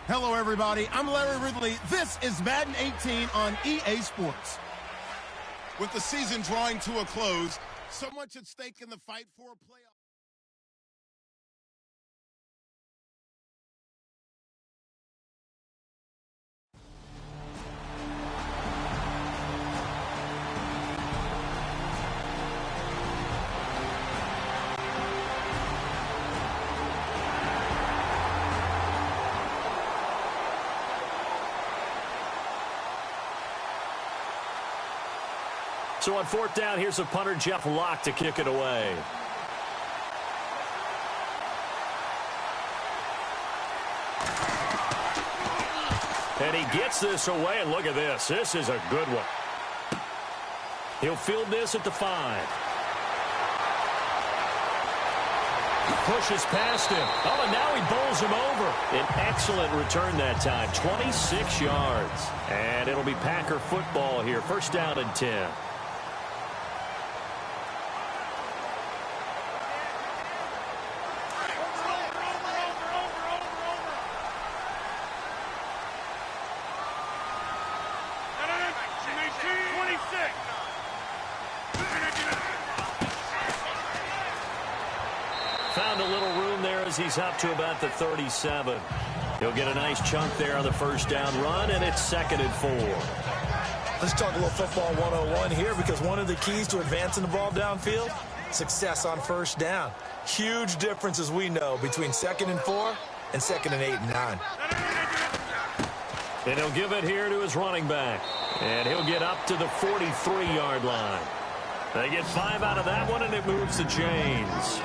Hello, everybody. I'm Larry Ridley. This is Madden 18 on EA Sports. With the season drawing to a close, so much at stake in the fight for a playoff. So on fourth down, here's a punter, Jeff Locke, to kick it away. And he gets this away, and look at this. This is a good one. He'll field this at the 5. Pushes past him. Oh, and now he bowls him over. An excellent return that time. 26 yards. And it'll be Packer football here. First down and 10. Found a little room there as he's up to about the 37. He'll get a nice chunk there on the first down run, and it's 2nd and 4. Let's talk a little football 101 here, because one of the keys to advancing the ball downfield, success on first down. Huge difference, as we know, between 2nd and 4 and 2nd and 8 and 9. And he'll give it here to his running back. And he'll get up to the 43-yard line. They get 5 out of that one, and it moves to James.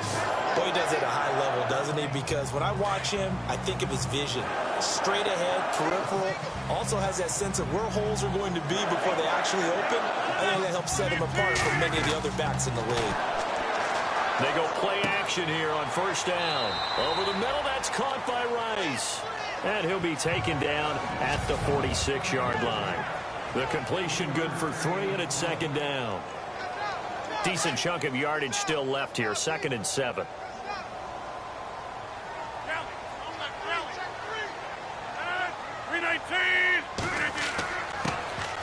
Boy, he does it at a high level, doesn't he? Because when I watch him, I think of his vision. Straight ahead, peripheral. Also has that sense of where holes are going to be before they actually open. I think that helps set him apart from many of the other backs in the league. They go play action here on first down. Over the middle, that's caught by Rice. And he'll be taken down at the 46-yard line. The completion good for 3, and it's 2nd down. Decent chunk of yardage still left here. 2nd and 7.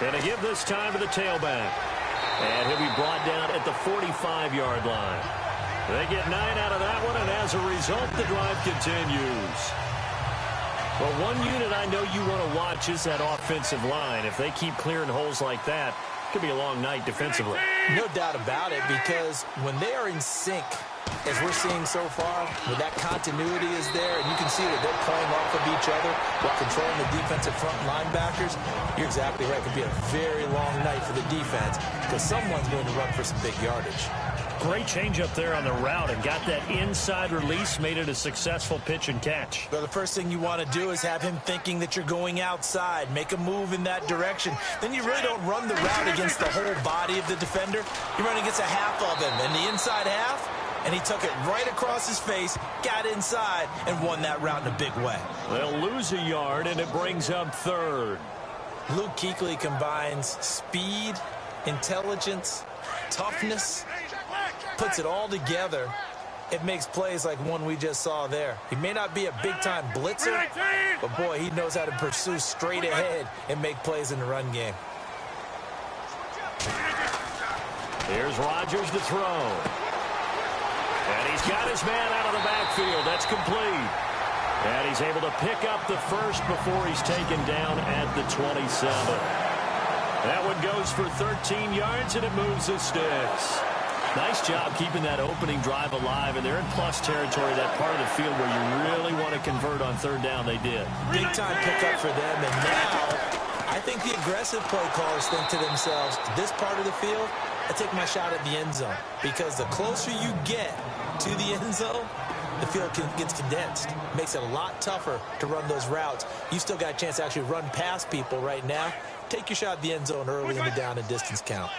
And they give this time to the tailback. And he'll be brought down at the 45-yard line. They get 9 out of that one, and as a result, the drive continues. Well, one unit I know you want to watch is that offensive line. If they keep clearing holes like that, it could be a long night defensively. No doubt about it, because when they are in sync, as we're seeing so far, when that continuity is there, and you can see that they're playing off of each other while controlling the defensive front linebackers, you're exactly right. It could be a very long night for the defense, because someone's going to run for some big yardage. Great change up there on the route, and got that inside release, made it a successful pitch and catch. Well, the first thing you want to do is have him thinking that you're going outside, make a move in that direction. Then you really don't run the route against the whole body of the defender. You run against a half of him, and the inside half, and he took it right across his face, got inside, and won that route in a big way. They'll lose a yard, and it brings up 3rd. Luke Kuechly combines speed, intelligence, toughness, puts it all together. It makes plays like one we just saw there. He may not be a big-time blitzer, but, boy, he knows how to pursue straight ahead and make plays in the run game. Here's Rodgers to throw. And he's got his man out of the backfield. That's complete. And he's able to pick up the first before he's taken down at the 27. That one goes for 13 yards, and it moves the sticks. Nice job keeping that opening drive alive, and they're in plus territory, that part of the field where you really want to convert on 3rd down. They did. Big-time pickup for them, and now I think the aggressive play callers think to themselves, this part of the field, I take my shot at the end zone, because the closer you get to the end zone, the field gets condensed. Makes it a lot tougher to run those routes. You still got a chance to actually run past people right now. Take your shot at the end zone early in the down and distance count.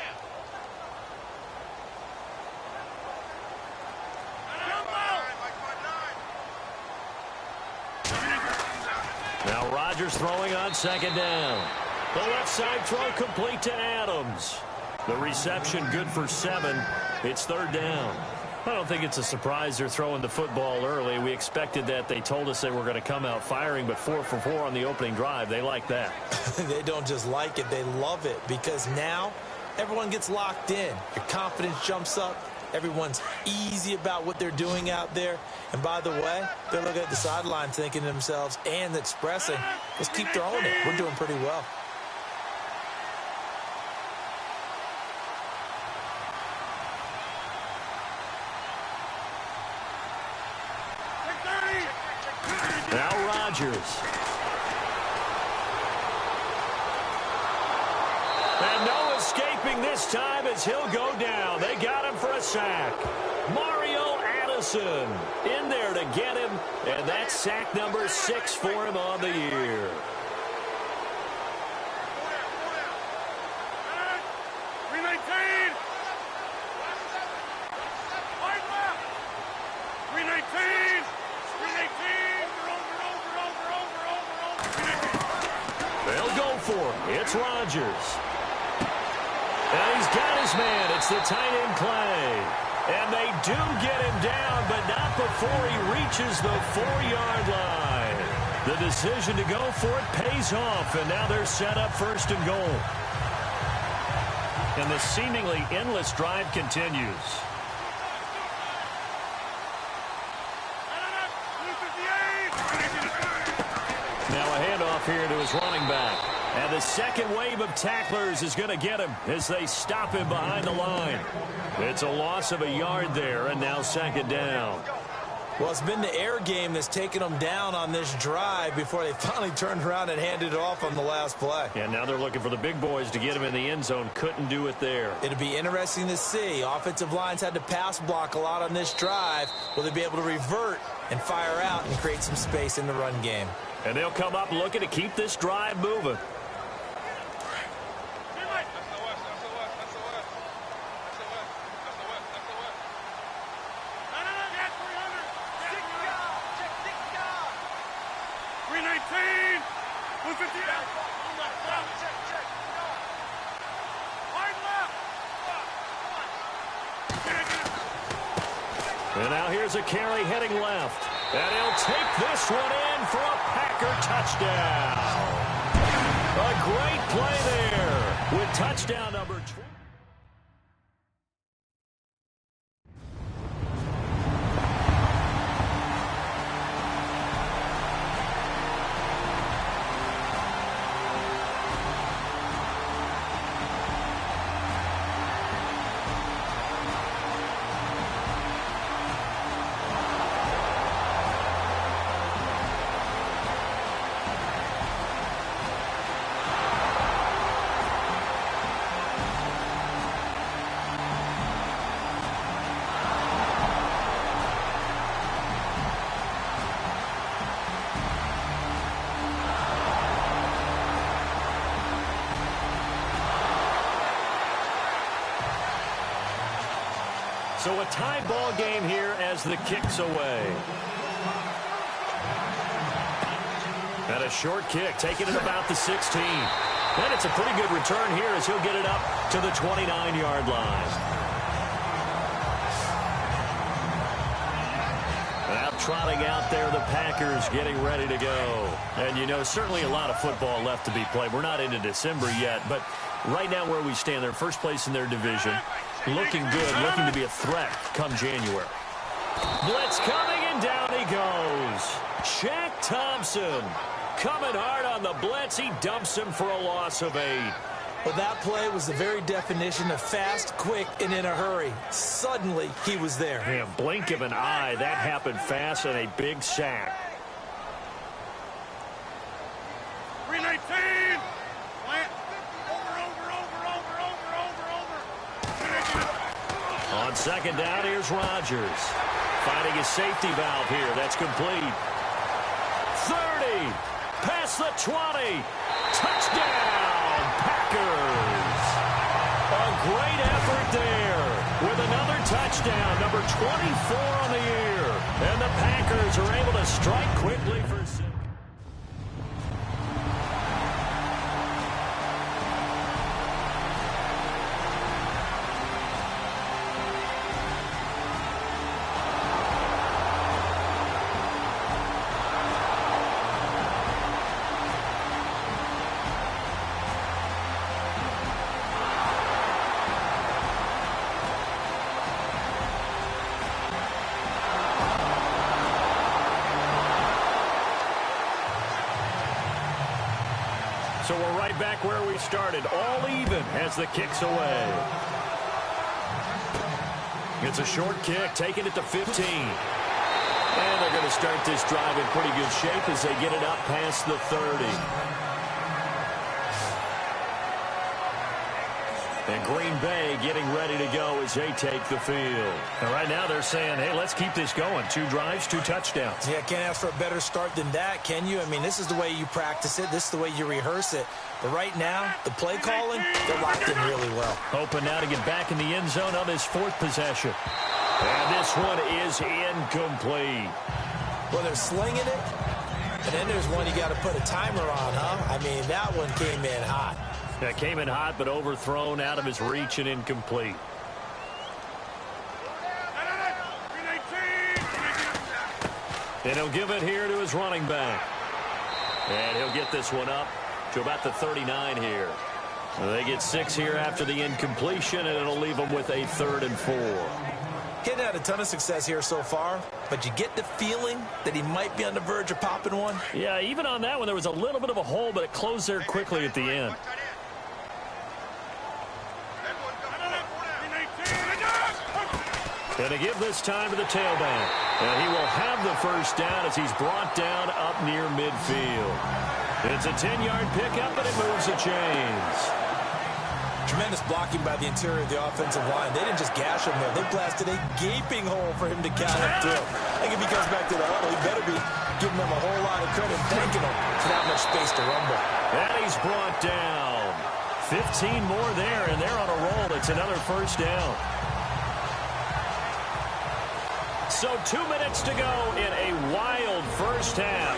Now Rodgers throwing on 2nd down. The left side throw complete to Adams. The reception good for 7. It's 3rd down. I don't think it's a surprise they're throwing the football early. We expected that. They told us they were going to come out firing, but 4 for 4 on the opening drive. They like that. They don't just like it, they love it, because now everyone gets locked in. Your confidence jumps up. Everyone's easy about what they're doing out there. And by the way, they're looking at the sideline thinking to themselves and expressing, let's keep throwing it. We're doing pretty well. Now Rodgers. And no escaping this time as he'll go down. They got him for a sack. Mario Addison in there to get him. And that's sack number 6 for him on the year. They'll go for it. It's Rodgers. And he's got his man. It's the tight end Clay. And they do get him down, but not before he reaches the 4-yard line. The decision to go for it pays off, and now they're set up 1st and goal. And the seemingly endless drive continues. Now a handoff here to his running back. And the second wave of tacklers is going to get him as they stop him behind the line. It's a loss of a yard there, and now 2nd down. Well, it's been the air game that's taken them down on this drive before they finally turned around and handed it off on the last play. And now they're looking for the big boys to get him in the end zone. Couldn't do it there. It'll be interesting to see. Offensive lines had to pass block a lot on this drive. Will they be able to revert and fire out and create some space in the run game? And they'll come up looking to keep this drive moving. And now here's a carry heading left. And he'll take this one in for a Packer touchdown. A great play there with touchdown number 20. So a tie ball game here as the kick's away. And a short kick, taking it about the 16. And it's a pretty good return here as he'll get it up to the 29-yard line. Now trotting out there, the Packers getting ready to go. And, you know, certainly a lot of football left to be played. We're not into December yet, but right now where we stand, they're first place in their division. Looking good, looking to be a threat come January. Blitz coming, and down he goes. Shaq Thompson coming hard on the blitz. He dumps him for a loss of 8. Well, that play was the very definition of fast, quick, and in a hurry. Suddenly, he was there. Man, blink of an eye. That happened fast and a big sack. 319. On 2nd down, here's Rodgers. Finding his safety valve here. That's complete. 30. Past the 20. Touchdown, Packers. A great effort there with another touchdown, number 24 on the year. And the Packers are able to strike quickly for 6. So we're right back where we started, all even as the kick's away. It's a short kick, taking it to 15. And they're going to start this drive in pretty good shape as they get it up past the 30. And Green Bay getting ready to go as they take the field. And right now they're saying, hey, let's keep this going. 2 drives, 2 touchdowns. Yeah, can't ask for a better start than that, can you? I mean, this is the way you practice it. This is the way you rehearse it. But right now, the play calling, they're locked in really well. Hoping now to get back in the end zone on his 4th possession. And this one is incomplete. Well, they're slinging it. And then there's one you got to put a timer on, huh? I mean, that one came in hot. That came in hot, but overthrown out of his reach and incomplete. And he'll give it here to his running back. And he'll get this one up to about the 39 here. They get 6 here after the incompletion, and it'll leave them with a 3rd and 4. Getting had a ton of success here so far, but you get the feeling that he might be on the verge of popping one. Yeah, even on that one, there was a little bit of a hole, but it closed there quickly at the end. And to give this time to the tailback. And he will have the first down as he's brought down up near midfield. It's a 10-yard pickup, and it moves the chains. Tremendous blocking by the interior of the offensive line. They didn't just gash him there. They blasted a gaping hole for him to count up through. I think if he comes back to the huddle, he better be giving them a whole lot of credit, thanking them for that much space to rumble. And he's brought down. 15 more there, and they're on a roll. It's another first down. So 2 minutes to go in a wild first half.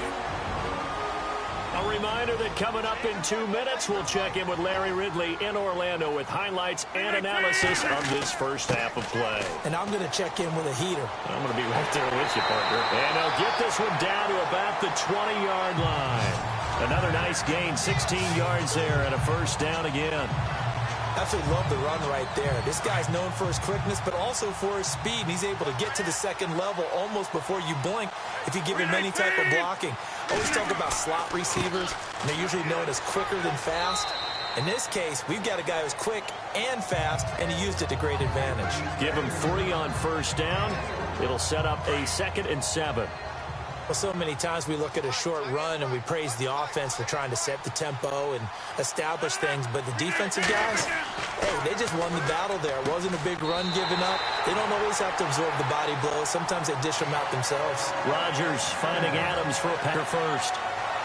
A reminder that coming up in 2 minutes, we'll check in with Larry Ridley in Orlando with highlights and analysis on this first half of play. And I'm going to check in with a heater. I'm going to be right there with you, partner. And they'll get this one down to about the 20-yard line. Another nice gain, 16 yards there and a first down again. Absolutely love the run right there. This guy's known for his quickness, but also for his speed. And he's able to get to the second level almost before you blink if you give him any type of blocking. Always talk about slot receivers, and they're usually known as quicker than fast. In this case, we've got a guy who's quick and fast, and he used it to great advantage. Give him 3 on first down. It'll set up a 2nd and 7. Well, so many times we look at a short run and we praise the offense for trying to set the tempo and establish things, but the defensive guys, hey, they just won the battle there. It wasn't a big run given up. They don't always have to absorb the body blows. Sometimes they dish them out themselves. Rodgers finding Adams for a Packer first.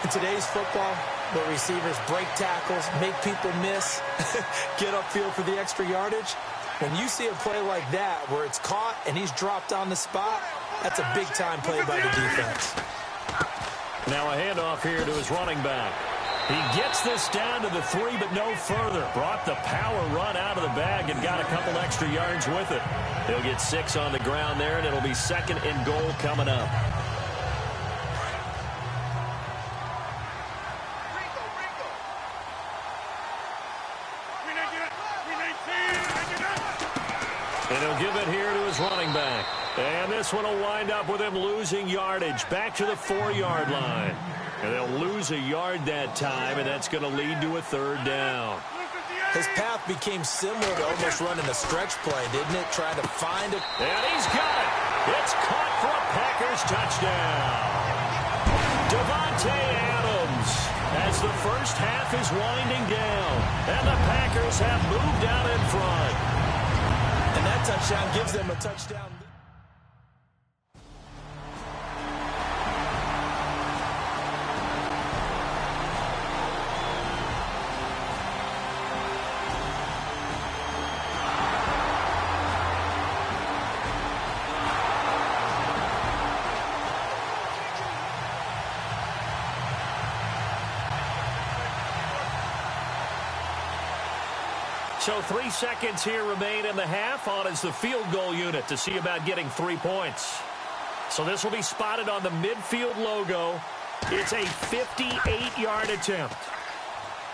In today's football, where receivers break tackles, make people miss, get upfield for the extra yardage, when you see a play like that where it's caught and he's dropped on the spot, that's a big-time play by the defense. Now a handoff here to his running back. He gets this down to the 3, but no further. Brought the power run out of the bag and got a couple extra yards with it. They'll get 6 on the ground there, and it'll be 2nd and goal coming up. And he'll give it here to his running back. And this one will wind up with him losing yardage back to the 4-yard line. And they'll lose a yard that time, and that's going to lead to a 3rd down. His path became similar to almost running a stretch play, didn't it? Trying to find it. And he's got it. It's caught for a Packers touchdown. Devontae Adams as the first half is winding down. And the Packers have moved out in front. And that touchdown gives them a touchdown. So 3 seconds here remain in the half. On is the field goal unit to see about getting 3 points. So this will be spotted on the midfield logo. It's a 58-yard attempt.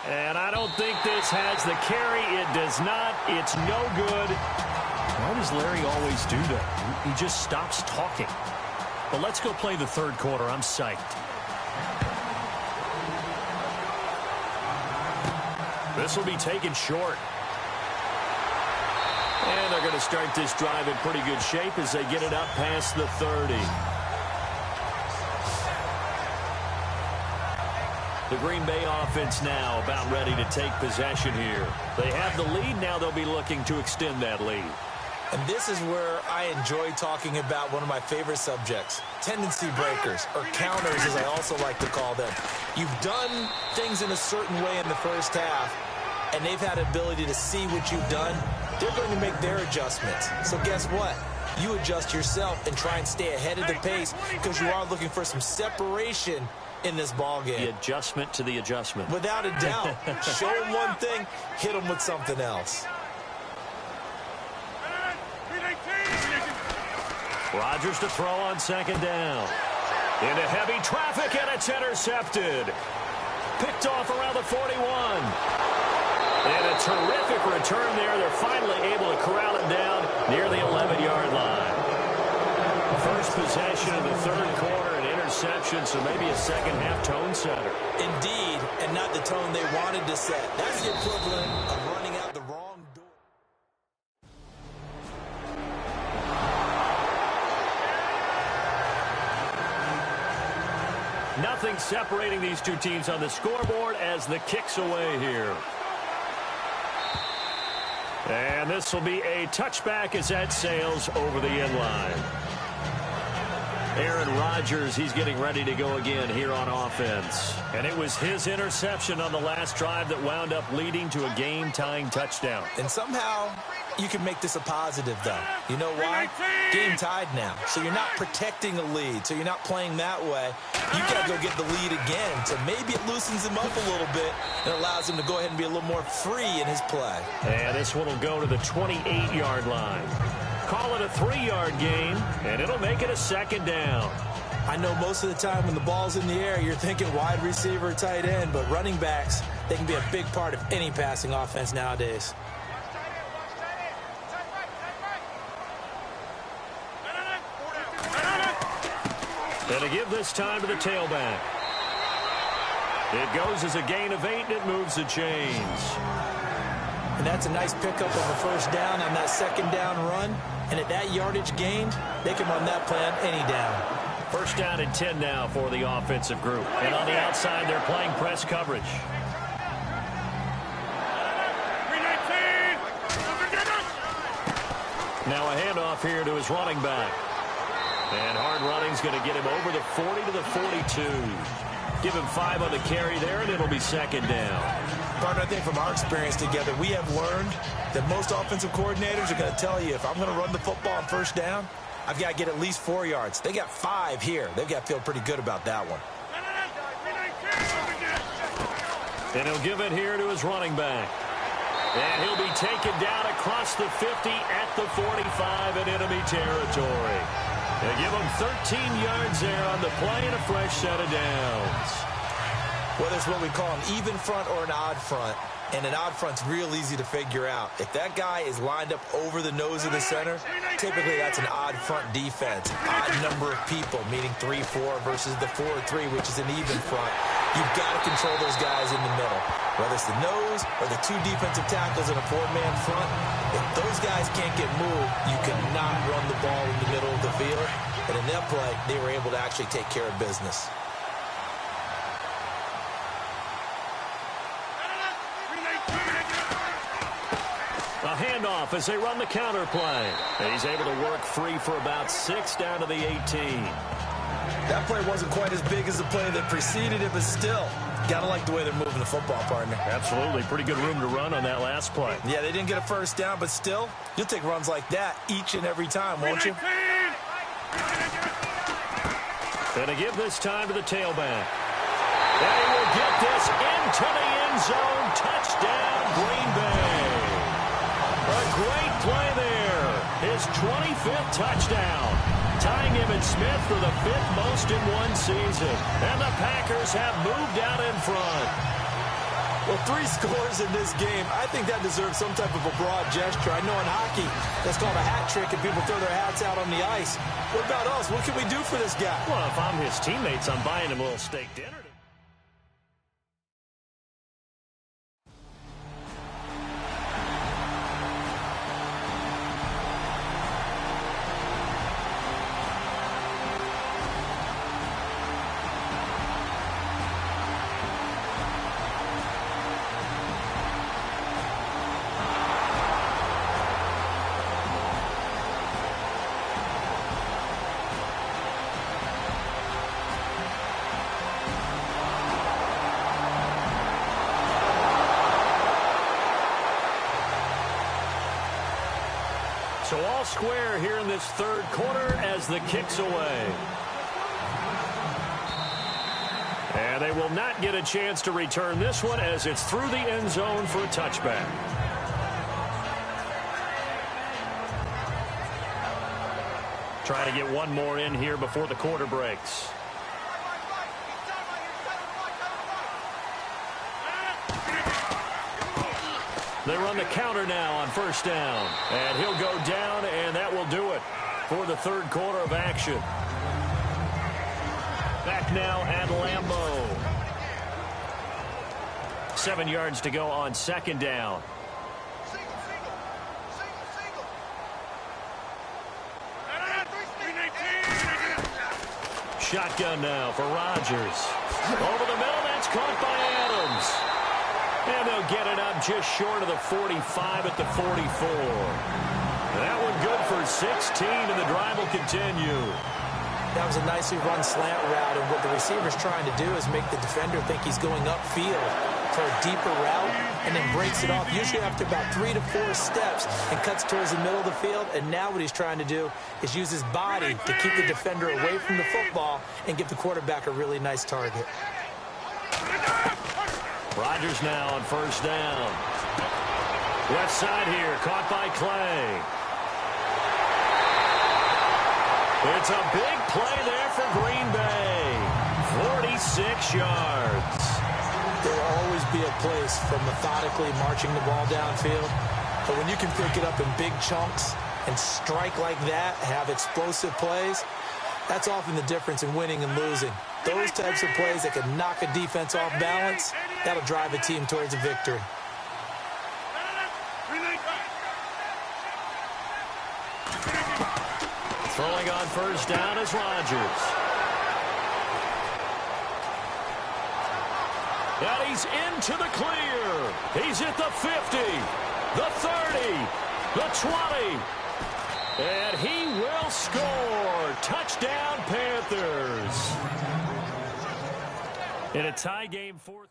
And I don't think this has the carry. It does not. It's no good. Why does Larry always do that? He just stops talking. But let's go play the 3rd quarter. I'm psyched. This will be taken short. And they're going to start this drive in pretty good shape as they get it up past the 30. The Green Bay offense now about ready to take possession here. They have the lead. Now they'll be looking to extend that lead. And this is where I enjoy talking about one of my favorite subjects, tendency breakers, or counters as I also like to call them. You've done things in a certain way in the first half, and they've had the ability to see what you've done. They're going to make their adjustments. So guess what? You adjust yourself and try and stay ahead of the pace because you are looking for some separation in this ball game. The adjustment to the adjustment. Without a doubt. Show them one thing, hit them with something else. Rodgers to throw on second down. Into heavy traffic, and it's intercepted. Picked off around the 41. And a terrific return there. They're finally able to corral it down near the 11-yard line. First possession of the third quarter, an interception, so maybe a second-half tone setter. Indeed, and not the tone they wanted to set. That's the equivalent of running out the wrong door. Nothing separating these two teams on the scoreboard as the kick's away here. And this will be a touchback as that sails over the end line. Aaron Rodgers, he's getting ready to go again here on offense. And it was his interception on the last drive that wound up leading to a game-tying touchdown. And somehow you can make this a positive, though. You know why? Game tied now. So you're not protecting a lead. So you're not playing that way. You've got to go get the lead again. So maybe it loosens him up a little bit and allows him to go ahead and be a little more free in his play. And this one will go to the 28-yard line. Call it a 3-yard gain, and it'll make it a second down. I know most of the time when the ball's in the air, you're thinking wide receiver, tight end, but running backs, they can be a big part of any passing offense nowadays. And to give this time to the tailback. It goes as a gain of 8, and it moves the chains. And that's a nice pickup of a first down on that second down run. And at that yardage gained, they can run that play on any down. First down and 10 now for the offensive group. And on the outside, they're playing press coverage. Now a handoff here to his running back. And hard running's going to get him over the 40 to the 42. Give him 5 on the carry there, and it'll be second down. Partner, I think from our experience together, we have learned that most offensive coordinators are going to tell you, if I'm going to run the football on first down, I've got to get at least 4 yards. They got 5 here. They've got to feel pretty good about that one. And he'll give it here to his running back. And he'll be taken down across the 50 at the 45 in enemy territory. They give him 13 yards there on the play and a fresh set of downs. Whether it's what we call an even front or an odd front, and an odd front's real easy to figure out. If that guy is lined up over the nose of the center, typically that's an odd front defense. Odd number of people, meaning 3-4 versus the 4-3, which is an even front. You've got to control those guys in the middle. Whether it's the nose or the 2 defensive tackles in a 4-man front, if those guys can't get moved, you cannot run the ball in the middle of the field. And in that play, they were able to actually take care of business. A handoff as they run the counter play. And he's able to work free for about 6 down to the 18. That play wasn't quite as big as the play that preceded it, but still, gotta like the way they're moving the football, partner. Absolutely. Pretty good room to run on that last play. Yeah, they didn't get a first down, but still, you'll take runs like that each and every time, won't you? And to give this time to the tailback. And he will get this into the end zone. Touchdown, Green Bay. A great play there. His 25th touchdown. Tying him and Smith for the 5th most in one season. And the Packers have moved out in front. Well, 3 scores in this game. I think that deserves some type of a broad gesture. I know in hockey, that's called a hat trick, and people throw their hats out on the ice. What about us? What can we do for this guy? Well, if I'm his teammates, I'm buying him a little steak dinner. So all square here in this third quarter as the kick's away. And they will not get a chance to return this one as it's through the end zone for a touchback. Trying to get one more in here before the quarter breaks. They run the counter now on first down. And he'll go down, and that will do it for the third quarter of action. Back now at Lambeau. 7 yards to go on second down. Shotgun now for Rodgers. Over the middle, that's caught by Adams. And they'll get it up just short of the 45 at the 44. That one good for 16, and the drive will continue. That was a nicely run slant route, and what the receiver's trying to do is make the defender think he's going upfield for a deeper route, and then breaks it off, usually after about 3 to 4 steps, and cuts towards the middle of the field. And now what he's trying to do is use his body to keep the defender away from the football and give the quarterback a really nice target. Rodgers now on first down. Left side here, caught by Clay. It's a big play there for Green Bay. 46 yards. There will always be a place for methodically marching the ball downfield. But when you can pick it up in big chunks and strike like that, have explosive plays, that's often the difference in winning and losing. Those types of plays that can knock a defense off balance, that'll drive a team towards a victory. Throwing on first down is Rodgers. And he's into the clear. He's at the 50, the 30, the 20. And he will score. Touchdown, Panthers. In a tie game, fourth.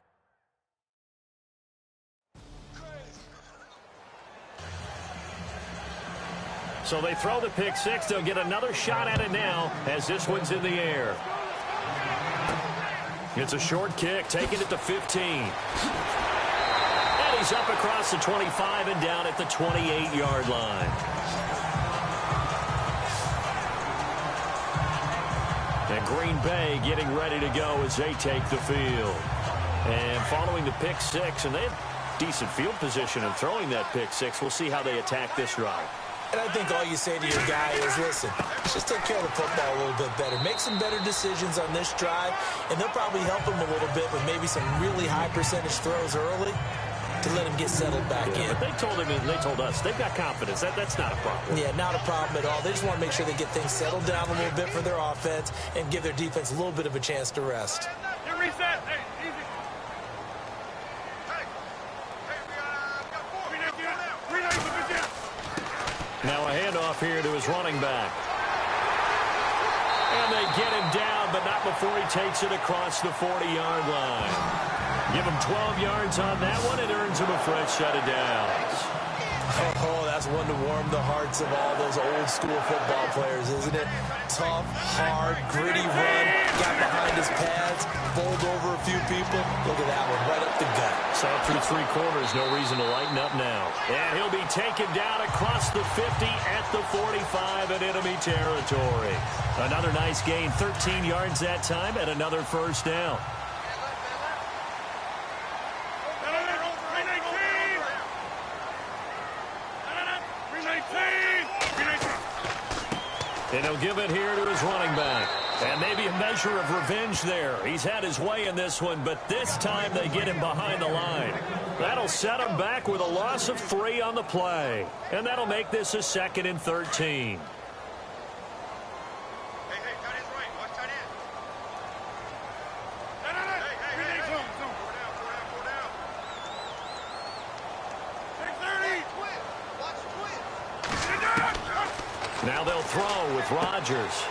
So they throw the pick six. They'll get another shot at it now as this one's in the air. It's a short kick, taking it to 15. And he's up across the 25 and down at the 28-yard line. And Green Bay getting ready to go as they take the field. And following the pick six, and they have decent field position and throwing that pick six. We'll see how they attack this drive. And I think all you say to your guy is, listen, just take care of the football a little bit better. Make some better decisions on this drive, and they'll probably help him a little bit with maybe some really high percentage throws early to let him get settled back in. But they told him, and they told us, they've got confidence. That's not a problem. Yeah, not a problem at all. They just want to make sure they get things settled down a little bit for their offense and give their defense a little bit of a chance to rest. You reset. Hey, easy. Now a handoff here to his running back. And they get him down, but not before he takes it across the 40-yard line. Give him 12 yards on that one. It earns him a fresh set of downs. Oh, that's one to warm the hearts of all those old-school football players, isn't it? Tough, hard, gritty run. Got behind his pads, bowled over a few people. Look at that one, right up the gut. So through three quarters, no reason to lighten up now. And he'll be taken down across the 50 at the 45 in enemy territory. Another nice gain, 13 yards that time, and another first down. And he'll give it here to his running back. And maybe a measure of revenge there. He's had his way in this one, but this time they get him behind the line. That'll set him back with a loss of 3 on the play. And that'll make this a 2nd and 13. Now they'll throw with Rodgers.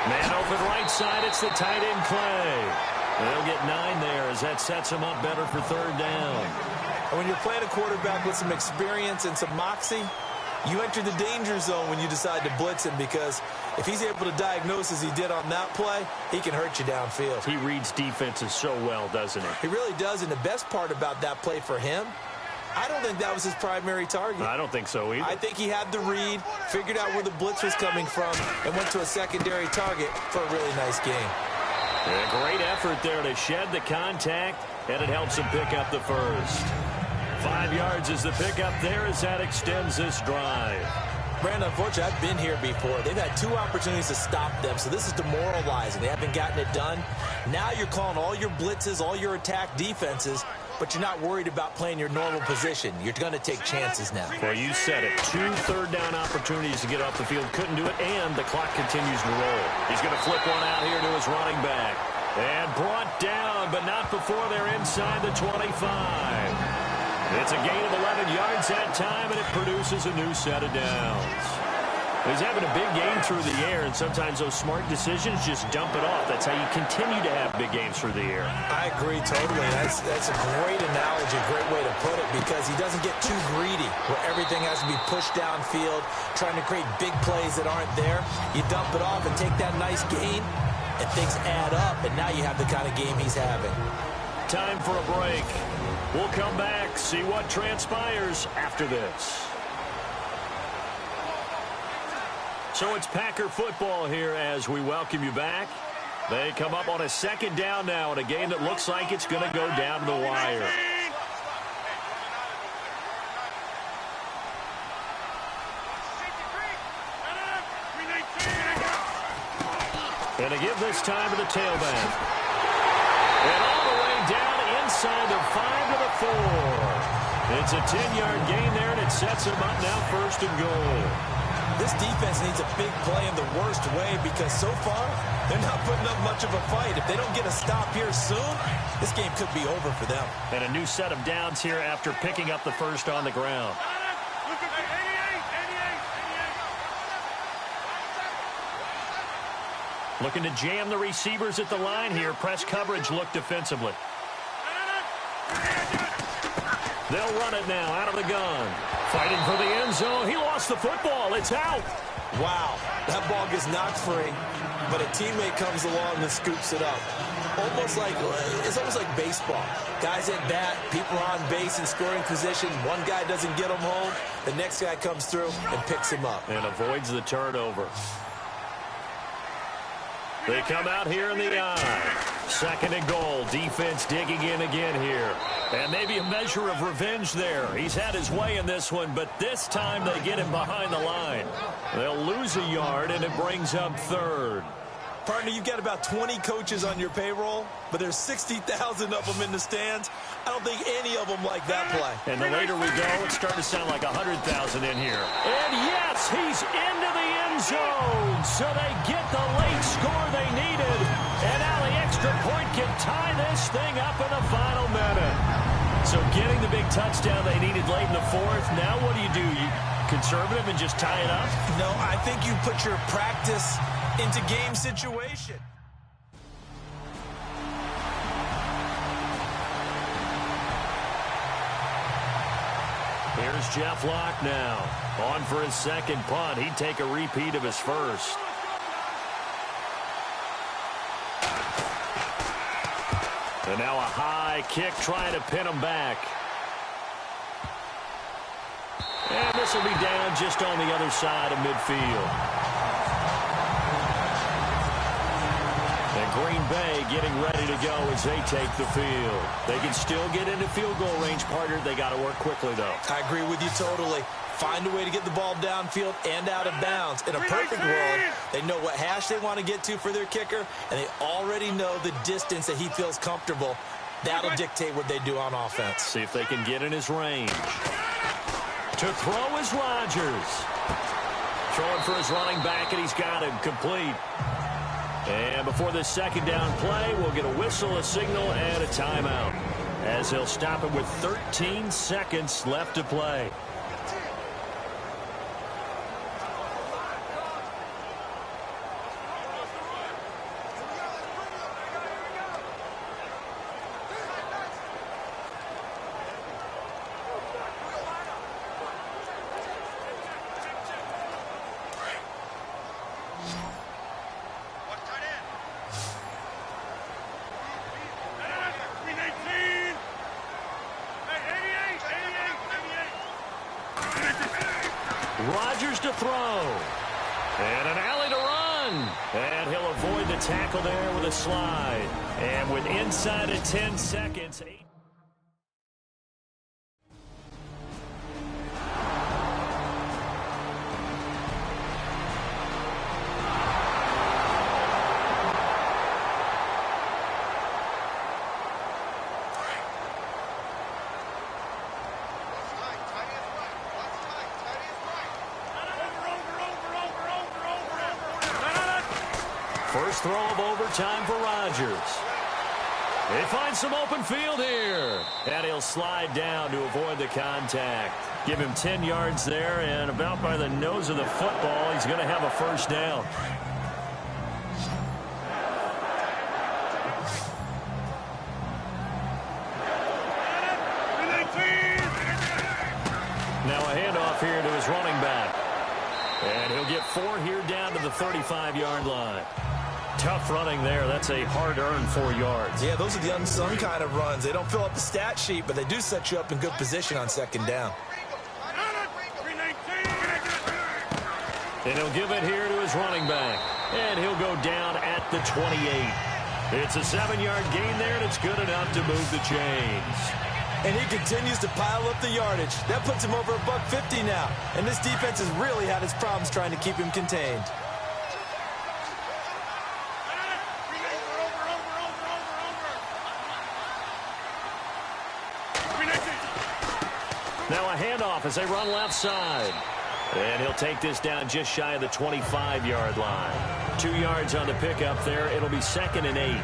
Man open right side, it's the tight end Clay. They'll get 9 there as that sets him up better for third down. And when you're playing a quarterback with some experience and some moxie, You enter the danger zone when you decide to blitz him, because if he's able to diagnose as he did on that play, he can hurt you downfield. He reads defenses so well, doesn't he? He really does, and the best part about that play for him, I don't think that was his primary target. I don't think so either. I think he had the read, figured out where the blitz was coming from, and went to a secondary target for a really nice game. A great effort there to shed the contact, and it helps him pick up the first. 5 yards is the pickup there as that extends this drive. Brandon, unfortunately, I've been here before. They've had 2 opportunities to stop them, so this is demoralizing. They haven't gotten it done. Now you're calling all your blitzes, all your attack defenses, but you're not worried about playing your normal position. You're going to take chances now. Well, you said it. 2 third-down opportunities to get off the field. Couldn't do it, and the clock continues to roll. He's going to flip one out here to his running back. And brought down, but not before they're inside the 25. It's a gain of 11 yards that time, and it produces a new set of downs. He's having a big game through the air, and sometimes those smart decisions just dump it off. That's how you continue to have big games through the air. I agree totally. That's a great analogy, a great way to put it, because he doesn't get too greedy where everything has to be pushed downfield, trying to create big plays that aren't there. You dump it off and take that nice gain, and things add up, and now you have the kind of game he's having. Time for a break. We'll come back, see what transpires after this. So it's Packer football here as we welcome you back. They come up on a second down now in a game that looks like it's going to go down to the wire. And to give this time to the tailback. And all the way down inside the 5 to the 4. It's a 10-yard gain there, and it sets them up now first and goal. This defense needs a big play in the worst way, because so far they're not putting up much of a fight. If they don't get a stop here soon, this game could be over for them. And a new set of downs here after picking up the first on the ground. Looking to jam the receivers at the line here. Press coverage look defensively. They'll run it now out of the gun. Fighting for the end zone. He lost the football. It's out. Wow, that ball gets knocked free, but a teammate comes along and scoops it up. It's almost like baseball. Guys at bat, people are on base in scoring position. One guy doesn't get him home. The next guy comes through and picks him up. And avoids the turnover. They come out here in the eye. Second and goal. Defense digging in again here. And maybe a measure of revenge there. He's had his way in this one, but this time they get him behind the line. They'll lose a yard, and it brings up third. Partner, you've got about 20 coaches on your payroll, but there's 60,000 of them in the stands. I don't think any of them like that play. And the later we go, it's starting to sound like 100,000 in here. And yes, he's into the end zone. So they get the late score they needed. And now the extra point can tie this thing up in the final minute. So getting the big touchdown they needed late in the fourth. Now what do? You conservative and just tie it up? No, I think you put your practice into game situation. Here's Jeff Locke now. On for his second punt. He'd take a repeat of his first. And now a high kick trying to pin him back. And this will be down just on the other side of midfield. And Green Bay getting ready to go as they take the field. They can still get into field goal range, partner. They got to work quickly, though. I agree with you totally. Find a way to get the ball downfield and out of bounds. In a perfect world, they know what hash they want to get to for their kicker, and they already know the distance that he feels comfortable. That'll dictate what they do on offense. See if they can get in his range. To throw is Rodgers. Throwing for his running back, and he's got him complete. And before this second down play, we'll get a whistle, a signal, and a timeout, as they'll stop it with 13 seconds left to play. Rodgers to throw. And an alley to run. And he'll avoid the tackle there with a slide. And with inside of 10 seconds... First throw of overtime for Rodgers. They find some open field here. And he'll slide down to avoid the contact. Give him 10 yards there, and about by the nose of the football, he's going to have a first down. Now a handoff here to his running back. And he'll get 4 here down to the 35-yard line. Tough running there. That's a hard-earned 4 yards. Yeah, those are the unsung kind of runs. They don't fill up the stat sheet, but they do set you up in good position on second down. And he'll give it here to his running back. And he'll go down at the 28. It's a 7-yard gain there, and it's good enough to move the chains. And he continues to pile up the yardage. That puts him over $150 now. And this defense has really had its problems trying to keep him contained. Now a handoff as they run left side. And he'll take this down just shy of the 25-yard line. 2 yards on the pickup there. It'll be 2nd and 8.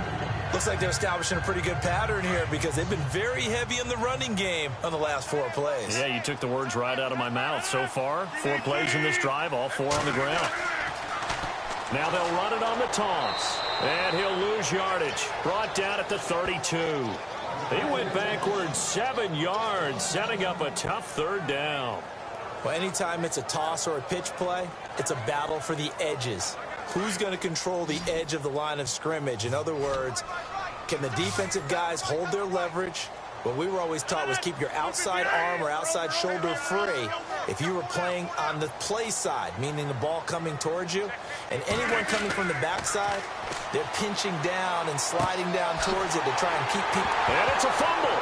Looks like they're establishing a pretty good pattern here because they've been very heavy in the running game on the last 4 plays. Yeah, you took the words right out of my mouth. So far, 4 plays in this drive, all 4 on the ground. Now they'll run it on the toss. And he'll lose yardage. Brought down at the 32. He went backwards 7 yards, setting up a tough 3rd down. Well, anytime it's a toss or a pitch play, it's a battle for the edges. Who's going to control the edge of the line of scrimmage? In other words, can the defensive guys hold their leverage? What we were always taught was keep your outside arm or outside shoulder free if you were playing on the play side, meaning the ball coming towards you. And anyone coming from the backside, they're pinching down and sliding down towards it to try and keep people. And it's a fumble.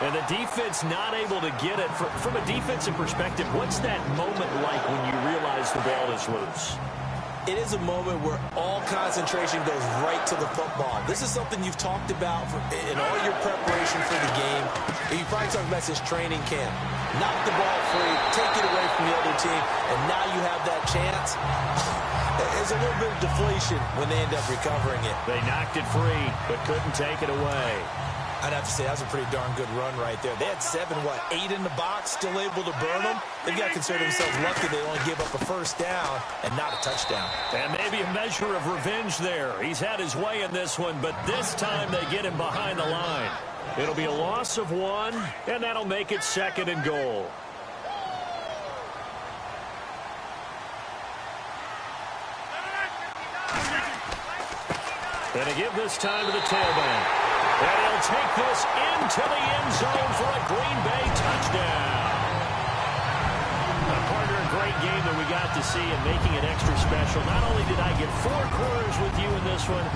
And the defense not able to get it. From a defensive perspective, what's that moment like when you realize the ball is loose? It is a moment where all concentration goes right to the football. This is something you've talked about in all your preparation for the game. You probably talked about this training camp. Knock the ball free, take it away from the other team, and now you have that chance. There's a little bit of deflation when they end up recovering it. They knocked it free, but couldn't take it away. I'd have to say that was a pretty darn good run right there. They had 8 in the box, still able to burn them. They've got to consider themselves lucky they only gave up a first down and not a touchdown. And maybe a measure of revenge there. He's had his way in this one, but this time they get him behind the line. It'll be a loss of 1, and that'll make it 2nd and goal. And they give this time to the tailback. And he'll take this into the end zone for a Green Bay touchdown. A partner, a great game that we got to see and making it extra special. Not only did I get 4 quarters with you in this one,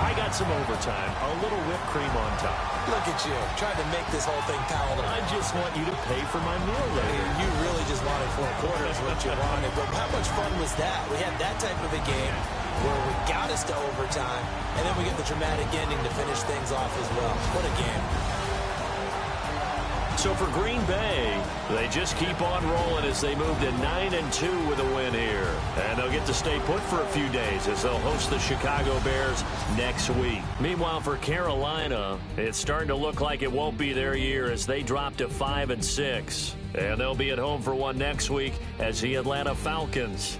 I got some overtime, a little whipped cream on top. Look at you, trying to make this whole thing palatable. I just want you to pay for my meal later. You really just wanted 4 quarters, what you wanted. But how much fun was that? We had that type of a game where we got us to overtime, and then we get the dramatic ending to finish things off as well. What a game. So for Green Bay, they just keep on rolling as they move to 9-2 with a win here. And they'll get to stay put for a few days as they'll host the Chicago Bears next week. Meanwhile, for Carolina, it's starting to look like it won't be their year as they drop to 5-6. And they'll be at home for one next week as the Atlanta Falcons